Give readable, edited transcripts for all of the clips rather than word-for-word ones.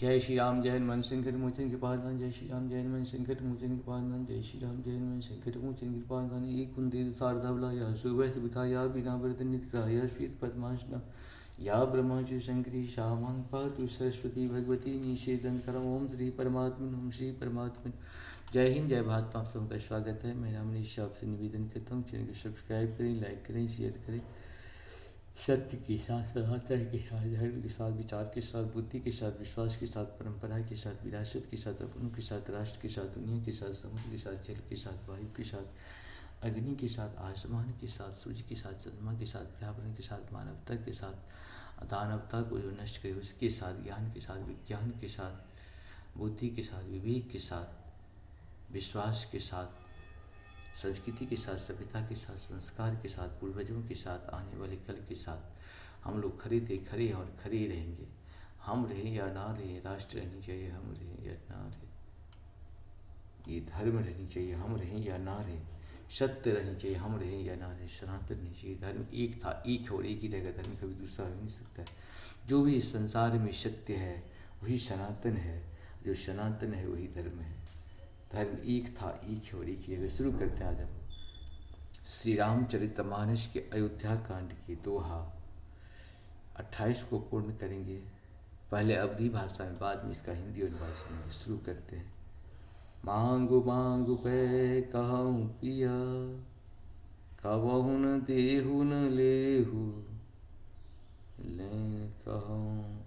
जय श्री राम, जय हनुमान संकट मोचन कृपाधान। जय श्री राम, जय हनुमान संकट मोचन कृपाधान। जय श्री राम, जय हनुमान संकट मोचन कृपाधान। एक कुंती शारदावला सुबह सुविधा या बिना व्रत निद्रा या श्वेत पद्मासना या ब्रह्मचु शंकरी शामांग पातु सरस्वती भगवती निषेधन करम। ओम श्री परमात्मन, ओम श्री परमात्मन। जय हिंद, जय भारत। आप सबका स्वागत है। मेरा मनीषा आपसे निवेदन करता हूँ, चैनल को सब्सक्राइब करें, लाइक करें, शेयर करें। सत्य के साथ, सदाचार के साथ, धर्म के साथ, विचार के साथ, बुद्धि के साथ, विश्वास के साथ, परंपरा के साथ, विरासत के साथ, अपनों के साथ, राष्ट्र के साथ, दुनिया के साथ, समुद्र के साथ, जल के साथ, वायु के साथ, अग्नि के साथ, आसमान के साथ, सूर्य के साथ, चंद्रमा के साथ, पर्यावरण के साथ, मानवता के साथ, दानवता को जो नष्ट करे उसके साथ, ज्ञान के साथ, विज्ञान के साथ, बुद्धि के साथ, विवेक के साथ, विश्वास के साथ, संस्कृति के साथ, सभ्यता के साथ, संस्कार के साथ, पूर्वजों के साथ, आने वाले कल के साथ हम लोग खड़े थे, खड़े और खड़े रहेंगे। हम रहे या ना रहे, राष्ट्र रहनी चाहिए, हम रहे या ना रहे, ये धर्म रहनी चाहिए, हम रहे या ना रहे, सत्य रहनी चाहिए, हम रहे या ना रहे, सनातन रहनी चाहिए। धर्म एक था, एक है और एक ही रहेगा। धर्म कभी दूसरा हो नहीं सकता है। जो भी इस संसार में सत्य है वही सनातन है, जो सनातन है वही धर्म है। धर्म एक था, एक है और एक ही। शुरू करते हैं आज हम श्री रामचरितमानस के अयोध्या कांड की दोहा 28 को पूर्ण करेंगे। पहले अवधी भाषा में, बाद में इसका हिंदी अनुवाद सुनेंगे। शुरू करते हैं। मांगु मांगु पे कहूँ पिया, कबहु न देहु न लेहु, लें कहूँ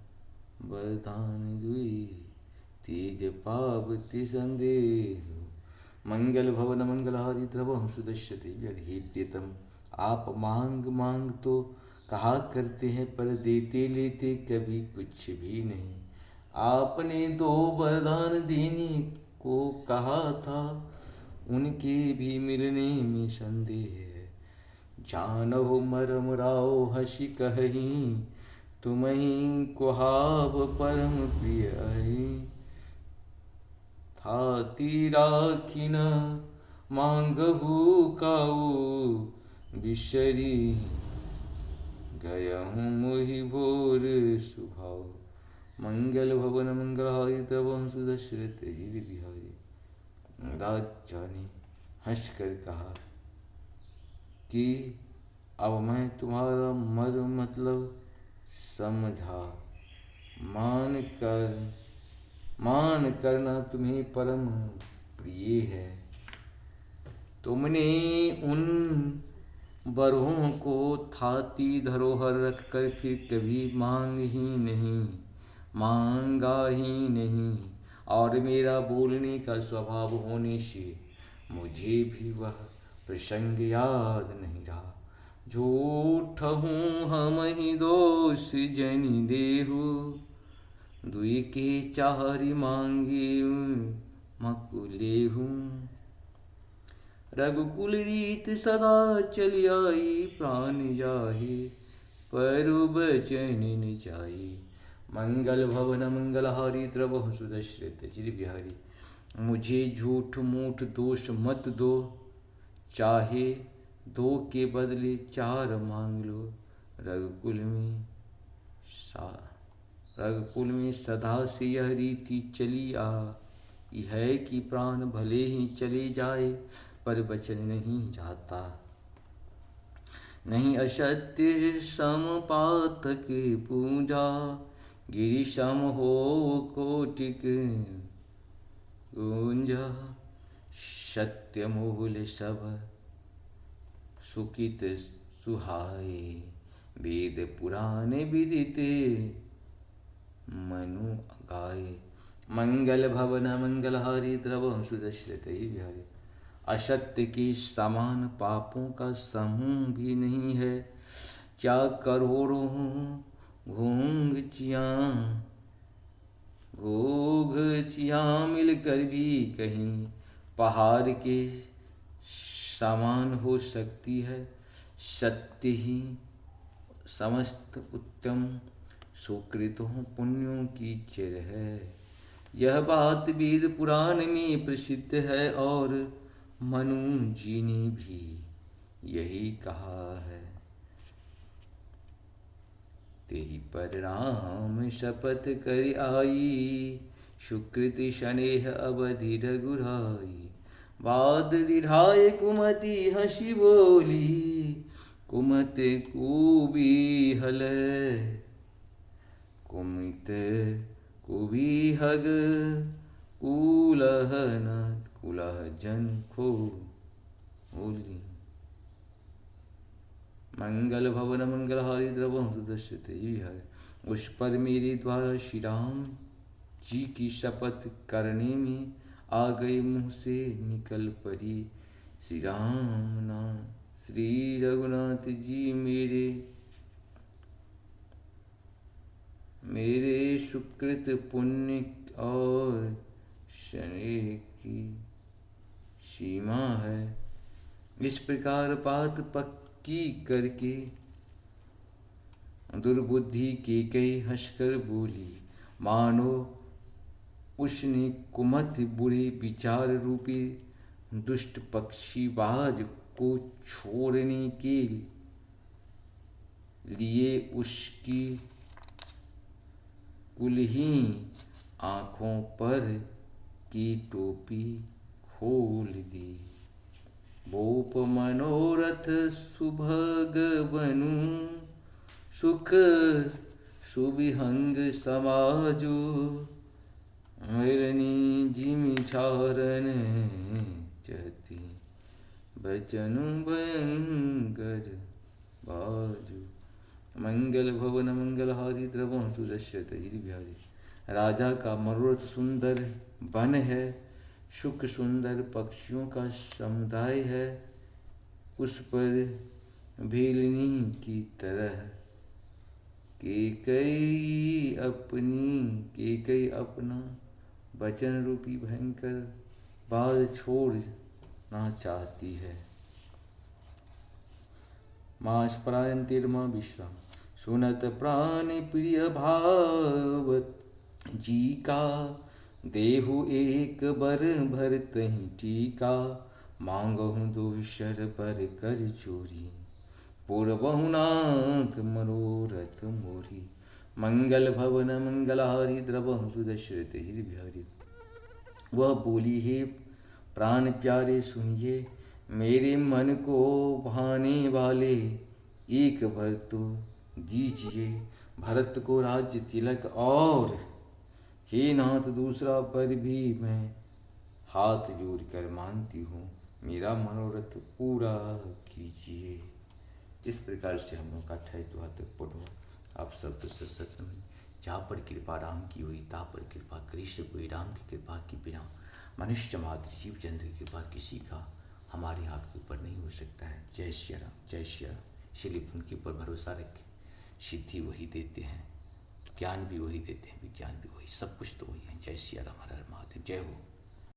वरदान दुई, तेज पावती संदेह। मंगल भवन मंगलहारी द्रवहं सुदश्यते। हे प्रियतम, आप मांग मांग तो कहा करते हैं, पर देते लेते कभी कुछ भी नहीं। आपने दो वरदान देने को कहा था, उनके भी मिलने में संदेह है। जानहु मरम राव हसी कही, तुम्हीं कुहाब परम प्रिय है। थाती राखिन मांगहु काऊ, बिसरी गयहूँ मोहि भोर सुभाव। मंगल भवन मंगलहारी द्रवहं सुदशरथ जिर बिहारी। राजा ने हंस कर कहा कि अब मैं तुम्हारा मर्म मतलब समझा। मान करना तुम्हें परम प्रिय है। तुमने उन वरों को थाती धरोहर रखकर फिर कभी मांगा ही नहीं। और मेरा बोलने का स्वभाव होने से मुझे भी वह प्रसंग याद नहीं रहा। झूठ हूँ हम ही दोष जनि देहु, दुई के चारि मांगे मकुले हूँ। रघुकुल रीत सदा चली आई, प्राण जाहे परु बचन न जाई। मंगल भवन मंगलहारी द्रवहं सुदशरथ चिर बिहारी। मुझे झूठ मूठ दोष मत दो, चाहे दो के बदले चार मांग लो। रघुकुल में सदा से यह रीति चली आई है कि प्राण भले ही चले जाए पर वचन नहीं जाता। नहीं असत्य सम पातक पूजा, गिरि सम हो कोटिक गुंजा। सत्य मूल सब सुकित सुहाए, वेद पुराण विदिते मनु गाए। मंगल भवन मंगलहारी द्रवहं सुदशरथ बिहारी। असत्य के समान पापों का समूह भी नहीं है। क्या करोड़ों घोंघ चियां मिलकर भी कहीं पहाड़ के समान हो सकती है। सत्य ही समस्त उत्तम सुकृतों पुण्यों की चिर है। यह बात वेद पुराण में प्रसिद्ध है और मनु जी ने भी यही कहा है। तेहि पर राम शपथ कर आई, सुकृत शनेह अवधि रघुराई। बाद दिढ़ाए कुमति हंसी बोली, कुमत कुबीहल कुमित कुबीहग कूलह न कुलह जन खो बोली। मंगल भवन मंगलहारी द्रवहु सुदर्शित हर। उस पर मेरे द्वारा श्री राम जी की शपथ करने में आ गए, मुँह से निकल पड़ी श्री राम नाम। श्री रघुनाथ जी मेरे सुकृत पुण्य और शनि की सीमा है। इस प्रकार बात पक्की करके दुर्बुद्धि की कई हंसकर बोली, मानो उसने कुमत बुरे विचार रूपी दुष्ट पक्षीबाज को छोड़ने के लिए उसकी कुल्ही आँखों पर की टोपी खोल दी। भूप मनोरथ सुभग बनु, सुख सुविहंग समाजो। हिरणी जिमि चारण चति, बचनु भयंकर बाजू। मंगल भवन मंगलहारी द्रवहु सुदर्शित बिहारी। राजा का मनोरथ सुंदर वन है, सुख सुंदर पक्षियों का समुदाय है। उस पर भेलनी की तरह केकई अपना वचन रूपी भयंकर बाल छोड़ना चाहती है। मास परायण 13वां विश्राम। सुनत प्राण प्रिय भावत जी का, देहु एक बर भरतहि टीका। मांगहु दोषर पर कर चोरी, पूर्वहु नाथ मनोरथ मोरी। मंगल भवन मंगलहारी द्रवहु सुदर्शित बिहारी। वह बोली, हे प्राण प्यारे सुनिए, मेरे मन को भाने वाले एक भर तो दीजिए। भरत को राज्य तिलक और हे नाथ दूसरा पर भी मैं हाथ जोड़कर मांगती हूँ, मेरा मनोरथ पूरा कीजिए। इस प्रकार से हम लोग का 28 दोहा तक पढ़ो। आप सब तो सत्संग में जहाँ पर कृपा राम की हुई ता पर कृपा करी से कोई। राम की कृपा की बिना मनुष्य मात्र जीव जंतु की कृपा किसी का हमारे आपके ऊपर नहीं हो सकता है। जय श्री राम, जय श्री राम। इसलिए उनके ऊपर भरोसा रखें। सिद्धि वही देते हैं, ज्ञान भी वही देते हैं, विज्ञान भी वही, सब कुछ तो वही है। जय श्री राम, हर हर महादेव। जय हो।